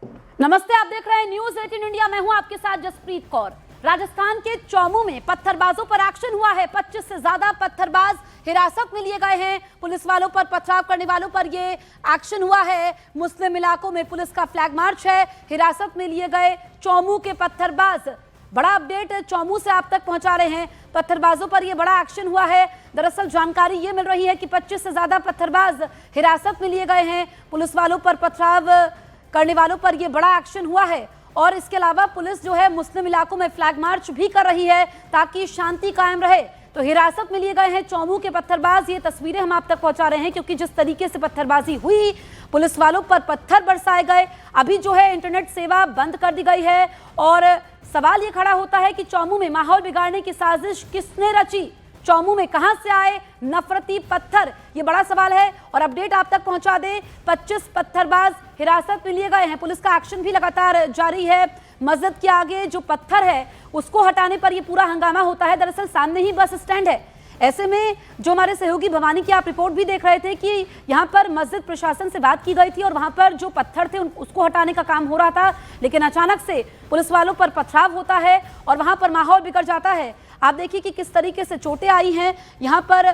नमस्ते, आप देख रहे हैं न्यूज 18 इंडिया। मैं हूं आपके साथ जसप्रीत कौर। राजस्थान के चौमू में पत्थरबाजों पर एक्शन हुआ है। 25 से ज्यादा पत्थरबाज हिरासत में लिए गए हैं। पुलिस वालों पर पथराव करने वालों पर ये एक्शन हुआ है। मुस्लिम इलाकों में पुलिस का फ्लैग मार्च है। हिरासत में लिए गए चौमू के पत्थरबाज, बड़ा अपडेट चौमू से आप तक पहुंचा रहे हैं। पत्थरबाजों पर यह बड़ा एक्शन हुआ है। दरअसल जानकारी ये मिल रही है कि 25 से ज्यादा पत्थरबाज हिरासत में लिए गए हैं। पुलिस वालों पर पथराव करने वालों पर यह बड़ा एक्शन हुआ है। और इसके अलावा पुलिस जो है मुस्लिम इलाकों में फ्लैग मार्च भी कर रही है ताकि शांति कायम रहे। तो हिरासत में लिए गए हैं चौमू के पत्थरबाज। ये तस्वीरें हम आप तक पहुंचा रहे हैं क्योंकि जिस तरीके से पत्थरबाजी हुई, पुलिस वालों पर पत्थर बरसाए गए। अभी जो है इंटरनेट सेवा बंद कर दी गई है और सवाल ये खड़ा होता है कि चौमू में माहौल बिगाड़ने की साजिश किसने रची। चौमू में कहां से आए नफरती पत्थर, ये बड़ा सवाल है। और अपडेट आप तक पहुंचा दें, 25 पत्थरबाज हिरासत में लिए गए हैं। पुलिस का एक्शन भी लगातार जारी है। मस्जिद के आगे जो पत्थर है उसको हटाने पर यह पूरा हंगामा होता है। दरअसल सामने ही बस स्टैंड है। ऐसे में जो हमारे सहयोगी भवानी की आप रिपोर्ट भी देख रहे थे कि यहाँ पर मस्जिद प्रशासन से बात की गई थी और वहां पर जो पत्थर थे उसको हटाने का काम हो रहा था, लेकिन अचानक से पुलिस वालों पर पथराव होता है और वहां पर माहौल बिगड़ जाता है। आप देखिए कि किस तरीके से चोटें आई हैं, यहाँ पर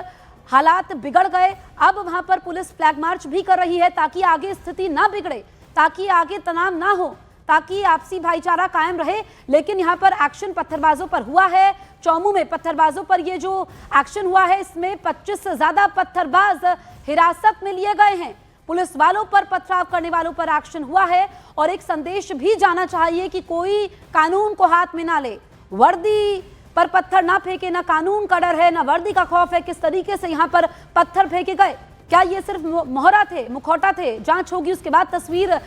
हालात बिगड़ गए। अब वहां पर पुलिस फ्लैग मार्च भी कर रही है ताकि आगे स्थिति ना बिगड़े, ताकि आगे तनाव ना हो, ताकि आपसी भाईचारा कायम रहे। लेकिन यहाँ पर एक्शन पत्थरबाजों पर हुआ है। चौमू में पत्थरबाजों पर ये जो एक्शन हुआ है इसमें 25 से ज्यादा पत्थरबाज हिरासत में लिए गए हैं। पुलिस वालों पर पथराव करने वालों पर एक्शन हुआ है और एक संदेश भी जाना चाहिए कि कोई कानून को हाथ में ना ले, वर्दी पर पत्थर ना फेंके, ना कानून का डर है ना वर्दी का खौफ है। किस तरीके से यहाँ पर पत्थर फेंके गए, क्या ये सिर्फ मोहरा थे, मुखौटा थे? जांच होगी, उसके बाद तस्वीर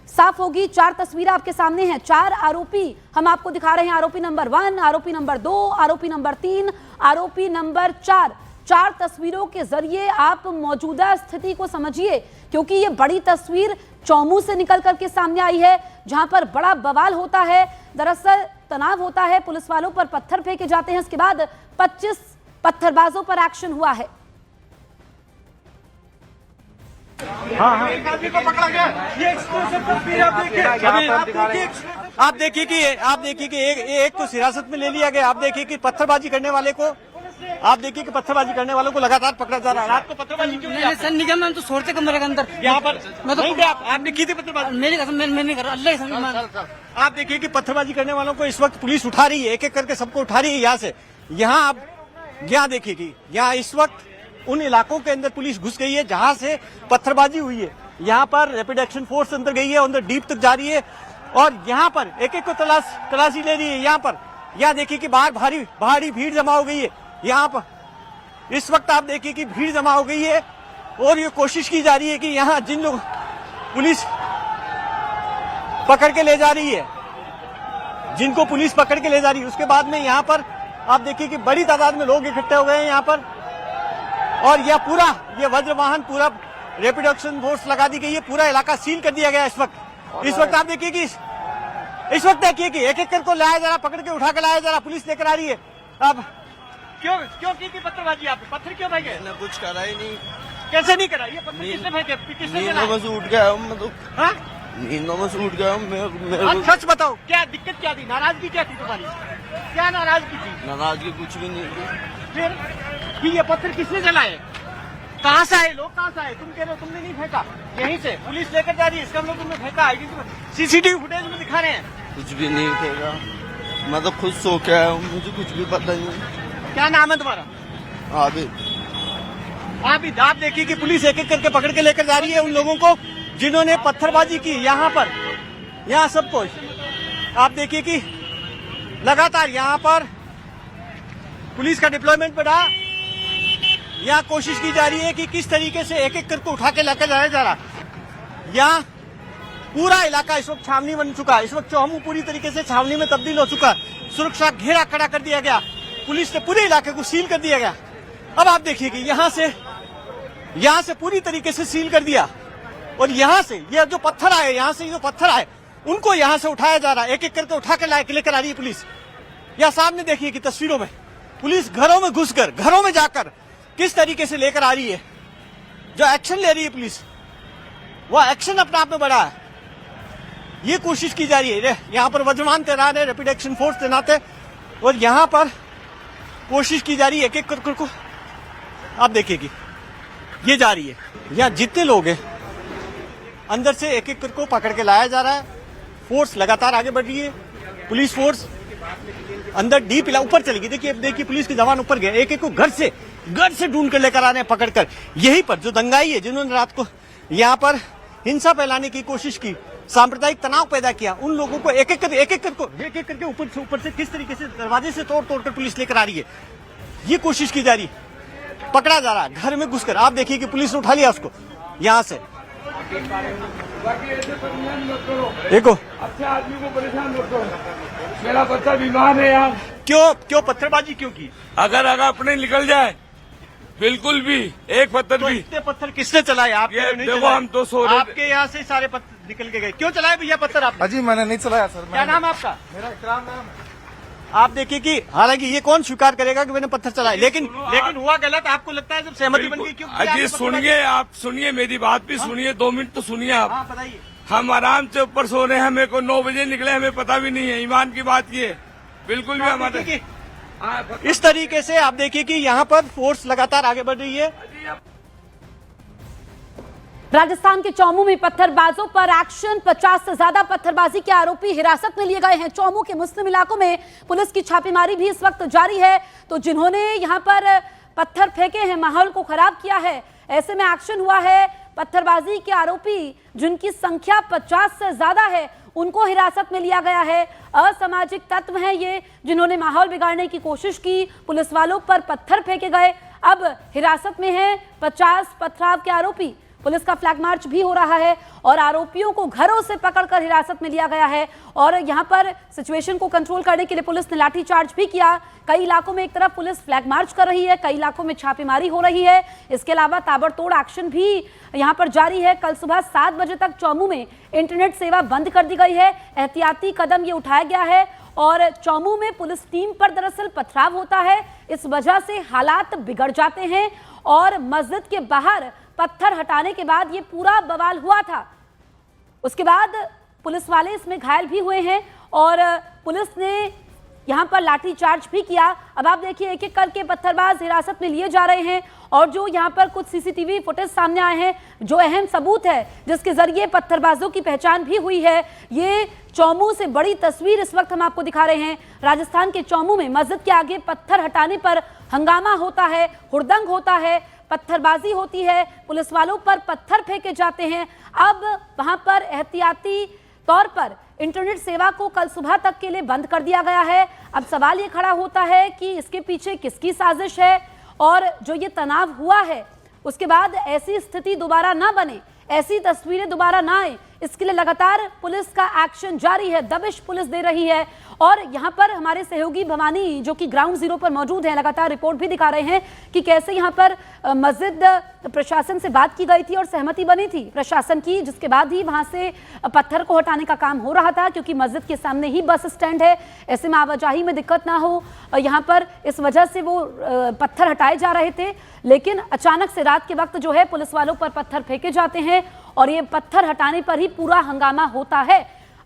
साफ होगी। 4 तस्वीरें आपके सामने हैं। 4 आरोपी हम आपको दिखा रहे हैं। आरोपी नंबर 1, आरोपी नंबर 2, आरोपी नंबर 3, आरोपी नंबर 4। 4 तस्वीरों के जरिए आप मौजूदा स्थिति को समझिए, क्योंकि ये बड़ी तस्वीर चौमू से निकल करके सामने आई है जहां पर बड़ा बवाल होता है। दरअसल तनाव होता है, पुलिस वालों पर पत्थर फेंके जाते हैं। इसके बाद 25 पत्थरबाजों पर एक्शन हुआ है। हाँ, एक आदमी को पकड़ा गया। ये एक्सक्लूसिव तस्वीर आप देखिए कि एक को हिरासत में ले लिया गया। आप देखिए कि पत्थरबाजी करने वाले को, आप देखिए कि पत्थरबाजी करने वालों को लगातार पकड़ा जा रहा है। रात को पत्थरबाजी क्यों? नहीं सर, निगम में तो छोड़ते कमरे के अंदर। यहाँ पर मैं तो आपने की थी पत्थरबाजी? मेरी कसम, मैं नहीं कर रहा, अल्लाह की कसम। आप देखिए कि पत्थरबाजी करने वालों को इस वक्त पुलिस उठा रही है, एक एक करके सबको उठा रही है यहाँ से। यहाँ आप यहाँ देखिए कि यहाँ इस वक्त उन इलाकों के अंदर पुलिस घुस गई है जहां से पत्थरबाजी हुई है। यहाँ पर रैपिड एक्शन फोर्स अंदर गई है, अंदर डीप तक जा रही है और यहाँ पर एक एक को तलाशी ले रही है। यहाँ देखिए कि बाहर भारी भीड़ जमा हो गई है। यहाँ पर इस वक्त आप देखिए कि भीड़ जमा हो गई है और ये कोशिश की जा रही है कि यहाँ जिन लोग पुलिस पकड़ के ले जा रही है, जिनको पुलिस पकड़ के ले जा रही है, उसके बाद में यहाँ पर आप देखिए कि बड़ी तादाद में लोग इकट्ठे हो गए हैं यहाँ पर। और यह पूरा ये वज्रवाहन पूरा रैपिड एक्शन फोर्स लगा दी गई है, पूरा इलाका सील कर दिया गया इस वक्त आप देखिए कि इस वक्त देखिए कि एक एक करके लाया जा रहा, पकड़ के उठा के लाया जा रहा, पुलिस लेकर आ रही है। अब क्यों की थी पत्थरबाजी? आप पत्थर क्यों फेंके? मैंने कुछ करा ही नहीं। कैसे नहीं करा? ये पत्थर किसने फेंके? किसने नींदों में से उठ गया मैं तो। हाँ? नींदों में से उठ गया मैं। सच बताओ, क्या दिक्कत क्या थी? नाराजगी क्या थी तुम्हारी? क्या नाराजगी थी? नाराजगी कुछ भी नहीं थी। फिर कि ये पत्थर किसने जलाए? कहाँ से आए लोग? कहाँ से आए? तुम कह रहे हो तुमने नहीं फेंका, यहीं से पुलिस लेकर जा रही है। इसका मतलब तुमने फेंका? सीसीटीवी फुटेज में दिखा रहे हैं। कुछ भी नहीं फेंका, मैं तो खुद सो के आया हूँ, मुझे कुछ भी पता नहीं। क्या नाम है तुम्हारा? आबिद। आप देखिए कि पुलिस एक एक करके पकड़ के लेकर जा रही है उन लोगों को जिन्होंने पत्थरबाजी की। यहाँ सबको आप देखिए कि लगातार यहाँ पर पुलिस का डिप्लॉयमेंट बढ़ा। यहाँ कोशिश की जा रही है कि किस तरीके से एक एक करके उठा के लेकर जाया जा रहा। यहाँ पूरा इलाका इस वक्त छावनी बन चुका है। इस वक्त चौमू पूरी तरीके से छावनी में तब्दील हो चुका है। सुरक्षा घेरा खड़ा कर दिया गया, पुलिस ने पूरे इलाके को सील कर दिया गया। अब आप देखिए कि यहाँ से पूरी तरीके से सील कर दिया और यहाँ से ये जो पत्थर आए उनको यहाँ से उठाया जा रहा है। एक एक करके उठा के लेकर आ रही है पुलिस। यहाँ सामने देखिए कि तस्वीरों में पुलिस घरों में घुसकर, घरों में जाकर किस तरीके से लेकर आ रही है। जो एक्शन ले रही है पुलिस, वो एक्शन अपने आप में बड़ा है। ये कोशिश की जा रही है। यहाँ पर वज्रमान तैनात है, रैपिड एक्शन फोर्स तैनात है और यहाँ पर कोशिश की जा रही है एक एक कर को, आप देखिएगी ये जा रही है। यहाँ जितने लोग हैं अंदर से एक एक को पकड़ के लाया जा रहा है। फोर्स लगातार आगे बढ़ रही है, पुलिस फोर्स अंदर डीप ऊपर चली गई। देखिए पुलिस के जवान ऊपर गए, एक एक को घर से ढूंढ कर लेकर आ रहे हैं पकड़ कर। यहीं पर जो दंगाई है, जिन्होंने रात को यहाँ पर हिंसा फैलाने की कोशिश की, सांप्रदायिक तनाव पैदा किया, उन लोगों को एक एक करके ऊपर से किस तरीके से दरवाजे से तोड़ कर पुलिस लेकर आ रही है, ये कोशिश की जा रही है। पकड़ा जा रहा है घर में घुसकर। आप देखिए कि पुलिस ने उठा लिया उसको यहाँ से। देखो अच्छे आदमी को परेशान मत करो, मेरा बच्चा बीमार है यार। क्यों पत्थरबाजी क्यों की? अगर अपने निकल जाए बिल्कुल भी एक पत्थर तो भी। इतने पत्थर किसने चलाए? आपके ये नहीं देखो, चलाए। हम तो सो रहे थे। आपके यहाँ से सारे पत्थर निकल के गए। क्यों चलाए भैया पत्थर आपने? अजी मैंने नहीं चलाया सर। क्या नाम है आपका? मेरा इकराम नाम है। आप देखिए कि हालांकि ये कौन स्वीकार करेगा कि मैंने पत्थर चलाए, लेकिन हुआ गलत। आपको लगता है जब सहमति बन गई क्यों? अजी सुनिए, आप सुनिए, मेरी बात भी सुनिए, 2 मिनट तो सुनिए आप। हाँ बताइए। हम आराम से ऊपर सो रहे हैं, हमें को 9 बजे निकले, हमें पता भी नहीं है। ईमान की बात ये बिल्कुल भी हमारे इस तरीके से आप देखिए कि यहाँ पर फोर्स लगातार आगे बढ़ रही है। राजस्थान के चौमू में पत्थरबाजों पर एक्शन। 50 से ज्यादा पत्थरबाजी के आरोपी हिरासत में लिए गए हैं। चौमू के मुस्लिम इलाकों में पुलिस की छापेमारी भी इस वक्त जारी है। तो जिन्होंने यहां पर पत्थर फेंके हैं, माहौल को खराब किया है, ऐसे में एक्शन हुआ है। पत्थरबाजी के आरोपी जिनकी संख्या 50 से ज्यादा है, उनको हिरासत में लिया गया है। असामाजिक तत्व हैं ये, जिन्होंने माहौल बिगाड़ने की कोशिश की, पुलिस वालों पर पत्थर फेंके गए। अब हिरासत में हैं 50 पथराव के आरोपी। पुलिस का फ्लैग मार्च भी हो रहा है और आरोपियों को घरों से पकड़कर हिरासत में लिया गया है। और यहां पर सिचुएशन को कंट्रोल करने के लिए पुलिस ने लाठीचार्ज भी किया। कई इलाकों में एक तरफ पुलिस फ्लैग मार्च कर रही है, कई इलाकों में छापेमारी हो रही है। इसके अलावा ताबड़तोड़ एक्शन भी यहां पर जारी है। कल सुबह 7 बजे तक चौमू में इंटरनेट सेवा बंद कर दी गई है। एहतियाती कदम ये उठाया गया है और चौमू में पुलिस टीम पर दरअसल पथराव होता है। इस वजह से हालात बिगड़ जाते हैं और मस्जिद के बाहर पत्थर हटाने के बाद ये पूरा बवाल हुआ था। उसके बाद पुलिस वाले इसमें घायल भी हुए हैं और पुलिस ने यहां पर लाठीचार्ज भी किया। अब आप देखिए एक एक करके पत्थरबाज हिरासत में लिए जा रहे हैं और जो यहां पर कुछ सीसीटीवी फुटेज सामने आए हैं, जो अहम सबूत है जिसके जरिए पत्थरबाजों की पहचान भी हुई है। ये चौमू से बड़ी तस्वीर इस वक्त हम आपको दिखा रहे हैं। राजस्थान के चौमू में मस्जिद के आगे पत्थर हटाने पर हंगामा होता है, हुड़दंग होता है, पत्थरबाजी होती है, पुलिस वालों पर पत्थर फेंके जाते हैं। अब वहां पर एहतियाती तौर पर इंटरनेट सेवा को कल सुबह तक के लिए बंद कर दिया गया है। अब सवाल ये खड़ा होता है कि इसके पीछे किसकी साजिश है और जो ये तनाव हुआ है उसके बाद ऐसी स्थिति दोबारा ना बने, ऐसी तस्वीरें दोबारा ना आए, इसके लिए लगातार पुलिस का एक्शन जारी है। दबिश पुलिस दे रही है और यहाँ पर हमारे सहयोगी भवानी जो कि ग्राउंड जीरो पर मौजूद हैं, लगातार रिपोर्ट भी दिखा रहे हैं कि कैसे यहाँ पर मस्जिद प्रशासन से बात की गई थी और सहमति बनी थी प्रशासन की, जिसके बाद ही वहाँ से पत्थर को हटाने का काम हो रहा था, क्योंकि मस्जिद के सामने ही बस स्टैंड है। ऐसे में आवाजाही में दिक्कत ना हो यहाँ पर, इस वजह से वो पत्थर हटाए जा रहे थे। लेकिन अचानक से रात के वक्त जो है पुलिस वालों पर पत्थर फेंके जाते हैं और ये पत्थर हटाने पर ही पूरा हंगामा होता है।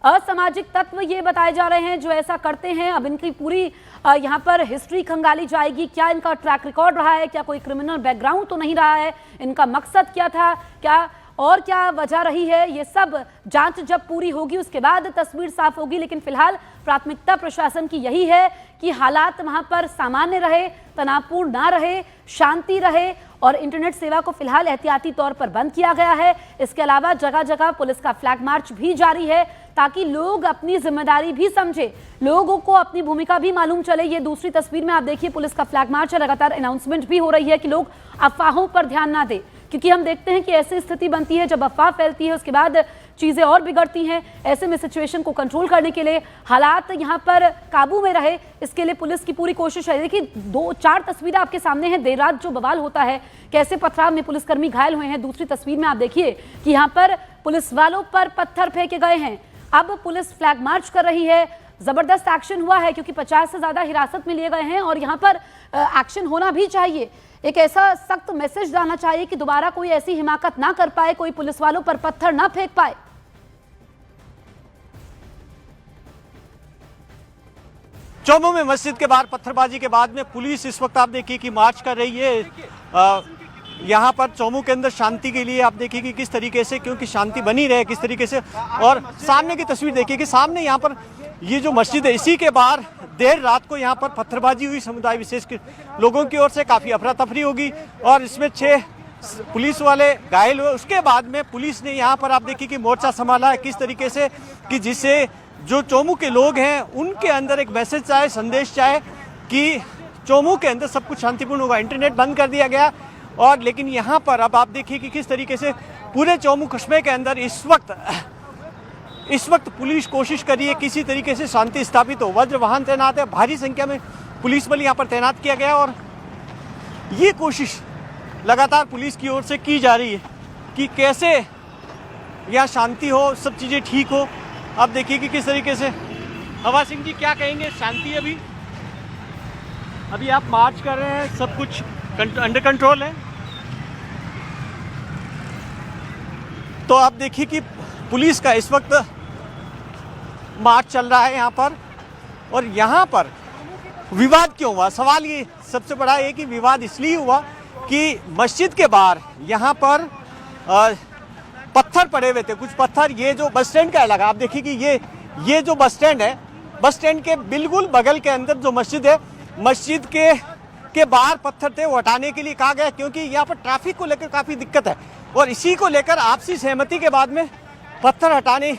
असामाजिक तत्व ये बताए जा रहे हैं जो ऐसा करते हैं। अब इनकी पूरी यहाँ पर हिस्ट्री खंगाली जाएगी। क्या इनका ट्रैक रिकॉर्ड रहा है, क्या कोई क्रिमिनल बैकग्राउंड तो नहीं रहा है, इनका मकसद क्या था, क्या वजह रही है, ये सब जांच जब पूरी होगी उसके बाद तस्वीर साफ होगी। लेकिन फिलहाल प्राथमिकता प्रशासन की यही है कि हालात वहां पर सामान्य रहे, तनावपूर्ण ना रहे, शांति रहे और इंटरनेट सेवा को फिलहाल एहतियाती तौर पर बंद किया गया है। इसके अलावा जगह जगह पुलिस का फ्लैग मार्च भी जारी है ताकि लोग अपनी जिम्मेदारी भी समझे, लोगों को अपनी भूमिका भी मालूम चले। ये दूसरी तस्वीर में आप देखिए पुलिस का फ्लैग मार्च है, लगातार अनाउंसमेंट भी हो रही है कि लोग अफवाहों पर ध्यान ना दें, क्योंकि हम देखते हैं कि ऐसी स्थिति बनती है जब अफवाह फैलती है, उसके बाद चीजें और बिगड़ती हैं। ऐसे में सिचुएशन को कंट्रोल करने के लिए, हालात यहां पर काबू में रहे, इसके लिए पुलिस की पूरी कोशिश है। देखिए 2-4 तस्वीरें आपके सामने हैं। देर रात जो बवाल होता है, कैसे पथराव में पुलिसकर्मी घायल हुए हैं। दूसरी तस्वीर में आप देखिए कि यहाँ पर पुलिस वालों पर पत्थर फेंके गए हैं। अब पुलिस फ्लैग मार्च कर रही है। जबरदस्त एक्शन हुआ है क्योंकि 50 से ज्यादा हिरासत में लिए गए हैं और यहाँ पर एक्शन होना भी चाहिए। एक ऐसा सख्त मैसेज जाना चाहिए कि दोबारा कोई ऐसी हिमाकत ना कर पाए, कोई पुलिस वालों पर पत्थर ना फेंक पाए। चौमू में मस्जिद के बाहर पत्थरबाजी के बाद में पुलिस इस वक्त आप देखिए कि मार्च कर रही है यहाँ पर चौमू के अंदर शांति के लिए। आप देखिए कि किस तरीके से, क्योंकि शांति बनी रहे किस तरीके से। और सामने की तस्वीर देखिए कि सामने यहाँ पर ये जो मस्जिद है, इसी के बाहर देर रात को यहाँ पर पत्थरबाजी हुई। समुदाय विशेष के लोगों की ओर से काफ़ी अफरा तफरी होगी और इसमें 6 पुलिस वाले घायल हुए। उसके बाद में पुलिस ने यहाँ पर आप देखिए कि मोर्चा संभाला है किस तरीके से, कि जिससे जो चौमू के लोग हैं उनके अंदर एक मैसेज चाहे, संदेश चाहे कि चौमू के अंदर सब कुछ शांतिपूर्ण होगा। इंटरनेट बंद कर दिया गया और लेकिन यहाँ पर अब आप देखिए कि किस तरीके से पूरे चौमू कस्बे के अंदर इस वक्त पुलिस कोशिश कर रही है किसी तरीके से शांति स्थापित हो। वज्र वाहन तैनात है, भारी संख्या में पुलिस बल यहाँ पर तैनात किया गया और ये कोशिश लगातार पुलिस की ओर से की जा रही है कि कैसे यहाँ शांति हो, सब चीज़ें ठीक हो। आप देखिए कि किस तरीके से। हवा सिंह जी क्या कहेंगे? शांति अभी आप मार्च कर रहे हैं, सब कुछ अंडर कंट्रोल है? तो आप देखिए कि पुलिस का इस वक्त मार्च चल रहा है यहाँ पर। और यहाँ पर विवाद क्यों हुआ? सवाल ये सबसे बड़ा है कि विवाद इसलिए हुआ कि मस्जिद के बाहर यहाँ पर पत्थर पड़े हुए थे, कुछ पत्थर। ये जो बस स्टैंड का इलाका आप देखिए कि ये जो बस स्टैंड है, बस स्टैंड के बिल्कुल बगल के अंदर जो मस्जिद है, मस्जिद के बाहर पत्थर थे, वो हटाने के लिए कहा गया क्योंकि यहाँ पर ट्रैफिक को लेकर काफ़ी दिक्कत है। और इसी को लेकर आपसी सहमति के बाद में पत्थर हटाने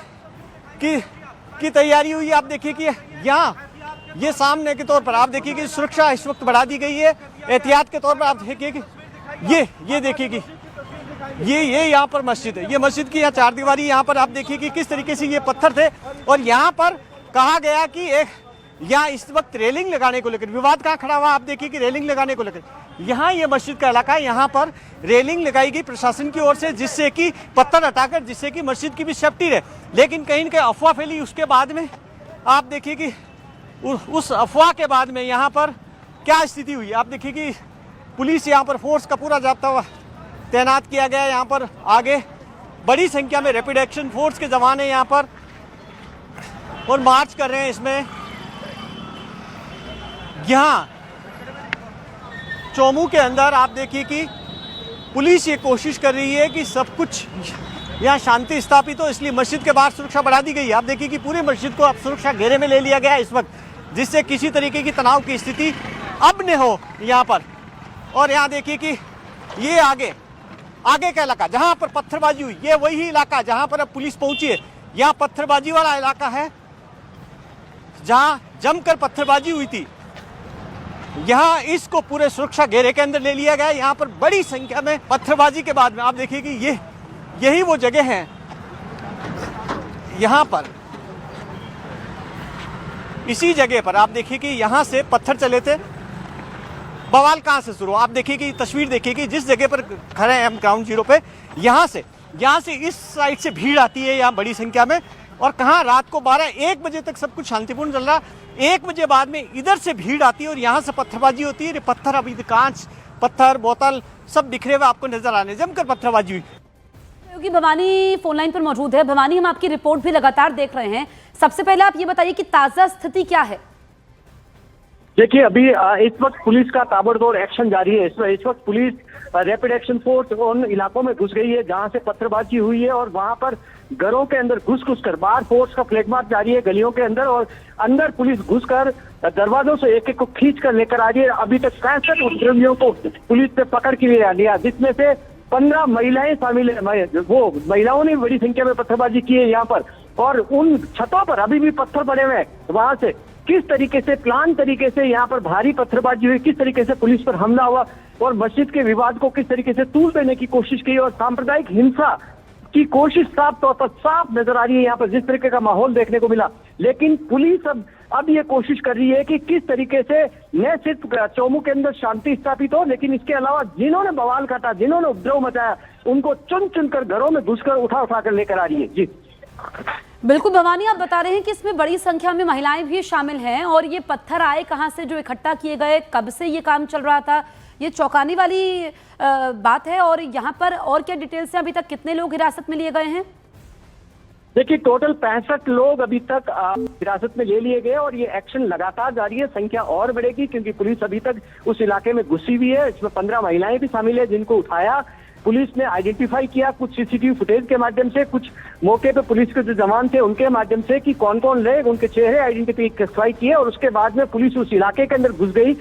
की तैयारी हुई। आप देखिए कि यहाँ ये सामने के तौर पर आप देखिए कि सुरक्षा इस वक्त बढ़ा दी गई है एहतियात के तौर पर। आप देखिए कि ये देखिए कि ये यहाँ पर मस्जिद है, ये मस्जिद की यहाँ 4 दीवारी। यहाँ पर आप देखिए कि किस तरीके से ये पत्थर थे और यहाँ पर कहा गया कि यहाँ इस वक्त रेलिंग लगाने को लेकर विवाद कहाँ खड़ा हुआ। आप देखिए कि रेलिंग लगाने को लेकर यहाँ ये मस्जिद का इलाका है, यहाँ पर रेलिंग लगाई गई प्रशासन की ओर से जिससे कि पत्थर हटाकर, जिससे कि मस्जिद की भी सेफ्टी रहे। लेकिन कहीं न कहीं अफवाह फैली। उसके बाद में आप देखिए कि उस अफवाह के बाद में यहाँ पर क्या स्थिति हुई। आप देखिए कि पुलिस यहाँ पर फोर्स का पूरा जाब्ता हुआ तैनात किया गया है। यहाँ पर आगे बड़ी संख्या में रैपिड एक्शन फोर्स के जवान हैं यहाँ पर और मार्च कर रहे हैं। इसमें यहाँ चौमू के अंदर आप देखिए कि पुलिस ये कोशिश कर रही है कि सब कुछ यहाँ शांति स्थापित हो, इसलिए मस्जिद के बाहर सुरक्षा बढ़ा दी गई है। आप देखिए कि पूरे मस्जिद को अब सुरक्षा घेरे में ले लिया गया है इस वक्त, जिससे किसी तरीके की तनाव की स्थिति अब न हो यहाँ पर। और यहाँ देखिए कि ये आगे का इलाका जहाँ पर पत्थरबाजी हुई, ये वही इलाका जहाँ पर अब पुलिस पहुंची है। यहाँ पत्थरबाजी वाला इलाका है जहाँ जमकर पत्थरबाजी हुई थी। यहाँ इसको पूरे सुरक्षा घेरे के अंदर ले लिया गया। यहाँ पर बड़ी संख्या में पत्थरबाजी के बाद में आप देखिए कि यही वो जगह है यहाँ पर, इसी जगह पर आप देखिए कि यहाँ से पत्थर चले थे। बवाल कहाँ से शुरू? आप देखिए कि तस्वीर देखिए कि जिस जगह पर खड़े हैं हम ग्राउंड जीरो पे, यहाँ से इस साइड से भीड़ आती है यहाँ बड़ी संख्या में। और कहाँ रात को 12-1 बजे तक सब कुछ शांतिपूर्ण चल रहा। 1 बजे बाद में इधर से भीड़ आती है और यहाँ से पत्थरबाजी होती है। पत्थर अभी कांच, पत्थर, बोतल सब बिखरे हुए आपको नजर आने, जमकर पत्थरबाजी हुई। क्योंकि भवानी फोन लाइन पर मौजूद है। भवानी, हम आपकी रिपोर्ट भी लगातार देख रहे हैं। सबसे पहले आप ये बताइए कि ताजा स्थिति क्या है? देखिए, अभी इस वक्त पुलिस का ताबड़तोड़ एक्शन जारी है। इस वक्त पुलिस रैपिड एक्शन फोर्स उन इलाकों में घुस गई है जहां से पत्थरबाजी हुई है और वहां पर घरों के अंदर घुस कर बाहर फोर्स का फ्लैगमार्च जारी है गलियों के अंदर। और अंदर पुलिस घुसकर दरवाजों से एक को खींच कर लेकर आ रही है। अभी तक 65 उपद्रवियों को पुलिस ने पकड़ के लिया, जिसमें से 15 महिलाएं शामिल है। वो महिलाओं ने बड़ी संख्या में पत्थरबाजी की है यहाँ पर। और उन छतों पर अभी भी पत्थर पड़े हुए हैं। वहां से किस तरीके से प्लान तरीके से यहाँ पर भारी पत्थरबाजी हुई, किस तरीके से पुलिस पर हमला हुआ और मस्जिद के विवाद को किस तरीके से तूल देने की कोशिश की और सांप्रदायिक हिंसा की कोशिश साफ तौर पर साफ नजर आ रही है यहाँ पर, जिस तरीके का माहौल देखने को मिला। लेकिन पुलिस अब ये कोशिश कर रही है कि किस तरीके से न सिर्फ चौमू के अंदर शांति स्थापित हो, लेकिन इसके अलावा जिन्होंने बवाल काटा, जिन्होंने उपद्रव मचाया, उनको चुन चुनकर घरों में घुसकर उठा कर लेकर आ रही है। जी बिल्कुल भवानी, आप बता रहे हैं कि इसमें बड़ी संख्या में महिलाएं भी शामिल हैं और ये पत्थर आए कहां से जो इकट्ठा किए गए, कब से ये काम चल रहा था, ये चौंकाने वाली बात है। और यहाँ पर और क्या डिटेल्स हैं? अभी तक कितने लोग हिरासत में लिए गए हैं? देखिए टोटल 65 लोग अभी तक हिरासत में ले लिए गए और ये एक्शन लगातार जारी है। संख्या और बढ़ेगी क्योंकि पुलिस अभी तक उस इलाके में घुसी हुई है। इसमें 15 महिलाएं भी शामिल है जिनको उठाया पुलिस ने आइडेंटिफाई किया कुछ सीसीटीवी फुटेज के माध्यम से, कुछ मौके पे पुलिस के जो जवान थे उनके माध्यम से कि कौन कौन रहे, उनके चेहरे आइडेंटिफाई किए और उसके बाद में पुलिस उस इलाके के अंदर घुस गई।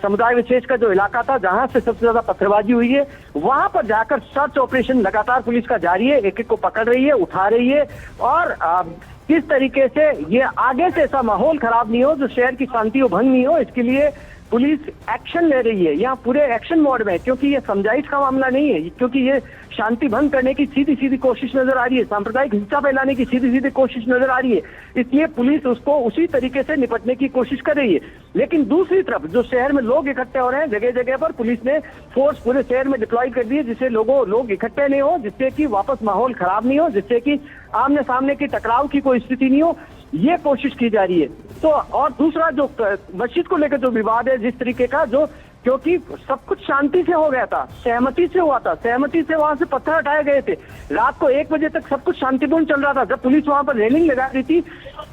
समुदाय विशेष का जो इलाका था जहां से सबसे ज्यादा पत्थरबाजी हुई है वहां पर जाकर सर्च ऑपरेशन लगातार पुलिस का जारी है। एक एक को पकड़ रही है, उठा रही है और किस तरीके से ये आगे से ऐसा माहौल खराब नहीं हो जो शहर की शांति को भंग नहीं हो, इसके लिए पुलिस एक्शन ले रही है। यहाँ पूरे एक्शन मोड में, क्योंकि ये समझाइश का मामला नहीं है, क्योंकि ये शांति भंग करने की सीधी सीधी कोशिश नजर आ रही है, सांप्रदायिक हिंसा फैलाने की सीधी सीधी कोशिश नजर आ रही है। इसलिए पुलिस उसको उसी तरीके से निपटने की कोशिश कर रही है। लेकिन दूसरी तरफ जो शहर में लोग इकट्ठे हो रहे हैं, जगह जगह पर पुलिस ने फोर्स पूरे शहर में डिप्लॉय कर दी है जिससे लोग इकट्ठे नहीं हो, जिससे कि वापस माहौल खराब नहीं हो, जिससे कि आमने सामने की टकराव की कोई स्थिति नहीं हो, ये कोशिश की जा रही है। तो और दूसरा जो मस्जिद को लेकर जो विवाद है जिस तरीके का, जो क्योंकि सब कुछ शांति से हो गया था, सहमति से हुआ था, सहमति से वहां से पत्थर हटाए गए थे, रात को 1 बजे तक सब कुछ शांतिपूर्ण चल रहा था। जब पुलिस वहां पर रेलिंग लगा रही थी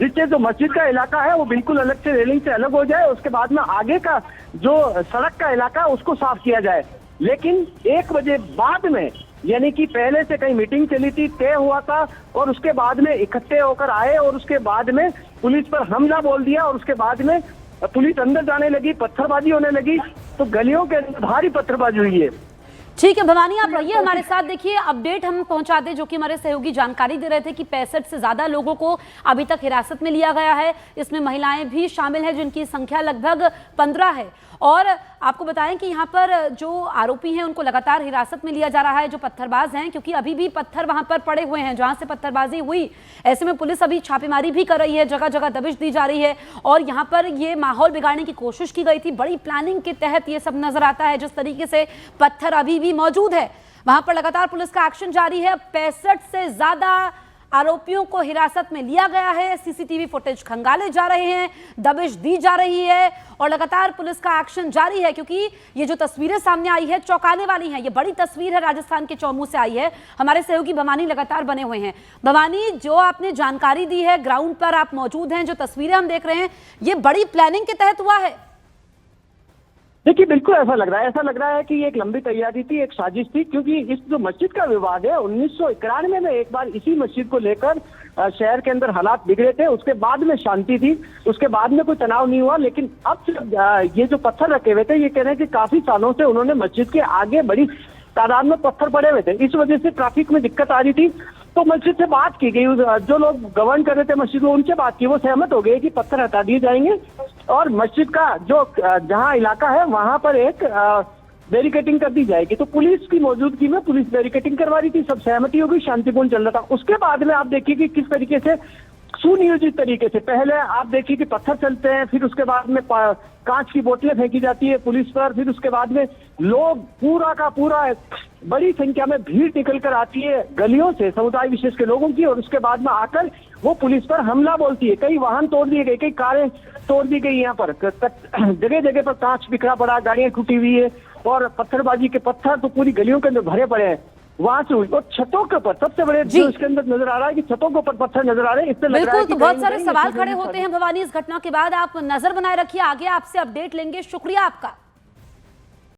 जिससे जो मस्जिद का इलाका है वो बिल्कुल अलग से रेलिंग से अलग हो जाए, उसके बाद में आगे का जो सड़क का इलाका है उसको साफ किया जाए। लेकिन 1 बजे बाद में, यानी कि पहले से कहीं मीटिंग चली थी, तय हुआ था और उसके बाद में इकट्ठे होकर आए और उसके बाद में पुलिस पर हमला बोल दिया और उसके बाद में पुलिस अंदर जाने लगी, पत्थरबाजी होने लगी, तो गलियों के अंदर भारी पत्थरबाजी हुई है। ठीक है भवानी, आप रहिए हमारे साथ। देखिए अपडेट हम पहुंचा दें जो कि हमारे सहयोगी जानकारी दे रहे थे कि 65 से ज्यादा लोगों को अभी तक हिरासत में लिया गया है। इसमें महिलाएं भी शामिल हैं जिनकी संख्या लगभग 15 है। और आपको बताएं कि यहाँ पर जो आरोपी हैं उनको लगातार हिरासत में लिया जा रहा है, जो पत्थरबाज हैं, क्योंकि अभी भी पत्थर वहां पर पड़े हुए हैं जहां से पत्थरबाजी हुई। ऐसे में पुलिस अभी छापेमारी भी कर रही है, जगह जगह दबिश दी जा रही है और यहाँ पर ये माहौल बिगाड़ने की कोशिश की गई थी। बड़ी प्लानिंग के तहत ये सब नजर आता है। जिस तरीके से पत्थर अभी भी मौजूद है वहां पर लगातार पुलिस का एक्शन जारी है। 65 से ज्यादा आरोपियों को हिरासत में लिया गया है, सीसीटीवी फुटेज खंगाले जा रहे हैं, दबिश दी जा रही है और लगातार पुलिस का एक्शन जारी है। क्योंकि ये जो तस्वीरें सामने आई है चौंकाने वाली हैं। ये बड़ी तस्वीर है, राजस्थान के चौमू से आई है। हमारे सहयोगी भवानी लगातार बने हुए हैं। भवानी, जो आपने जानकारी दी है, ग्राउंड पर आप मौजूद हैं, जो तस्वीरें हम देख रहे हैं, ये बड़ी प्लानिंग के तहत हुआ है। देखिए बिल्कुल ऐसा लग रहा है कि ये एक लंबी तैयारी थी, एक साजिश थी, क्योंकि इस जो मस्जिद का विवाद है 1991 में एक बार इसी मस्जिद को लेकर शहर के अंदर हालात बिगड़े थे, उसके बाद में शांति थी, उसके बाद में कोई तनाव नहीं हुआ। लेकिन अब ये जो पत्थर रखे हुए थे, ये कह रहे हैं कि काफी सालों से उन्होंने मस्जिद के आगे बड़ी तादाद में पत्थर पड़े हुए थे, इस वजह से ट्रैफिक में दिक्कत आ रही थी। तो मस्जिद से बात की गई, जो लोग गवर्न कर रहे थे मस्जिद में उनसे बात की, वो सहमत हो गए कि पत्थर हटा दिए जाएंगे और मस्जिद का जो जहां इलाका है वहां पर एक बैरिकेटिंग कर दी जाएगी। तो पुलिस की मौजूदगी में पुलिस बैरिकेटिंग करवा रही थी, सब सहमति हो गई, शांतिपूर्ण चल रहा था। उसके बाद में आप देखिए कि किस तरीके से सुनियोजित तरीके से पहले आप देखिए कि पत्थर चलते हैं, फिर उसके बाद में कांच की बोतलें फेंकी जाती है पुलिस पर, फिर उसके बाद में लोग पूरा का पूरा बड़ी संख्या में भीड़ निकल कर आती है गलियों से, समुदाय विशेष के लोगों की, और उसके बाद में आकर वो पुलिस पर हमला बोलती है। कई वाहन तोड़ दिए गए, कई कारें तोड़ दी गई, यहाँ पर जगह जगह पर कांच बिखरा पड़ा, गाड़ियां टूटी हुई है और पत्थरबाजी के पत्थर तो पूरी गलियों के अंदर भरे पड़े हैं। वहां से हुई और छतों के ऊपर सबसे बड़े जो इसके अंदर नजर आ रहा है कि छतों के ऊपर पत्थर नजर आ रहे हैं। इससे लग रहा है कि तो बहुत सारे सवाल खड़े होते हैं भवानी इस घटना के बाद। आप नजर बनाए रखिए, आगे आपसे अपडेट लेंगे। शुक्रिया आपका।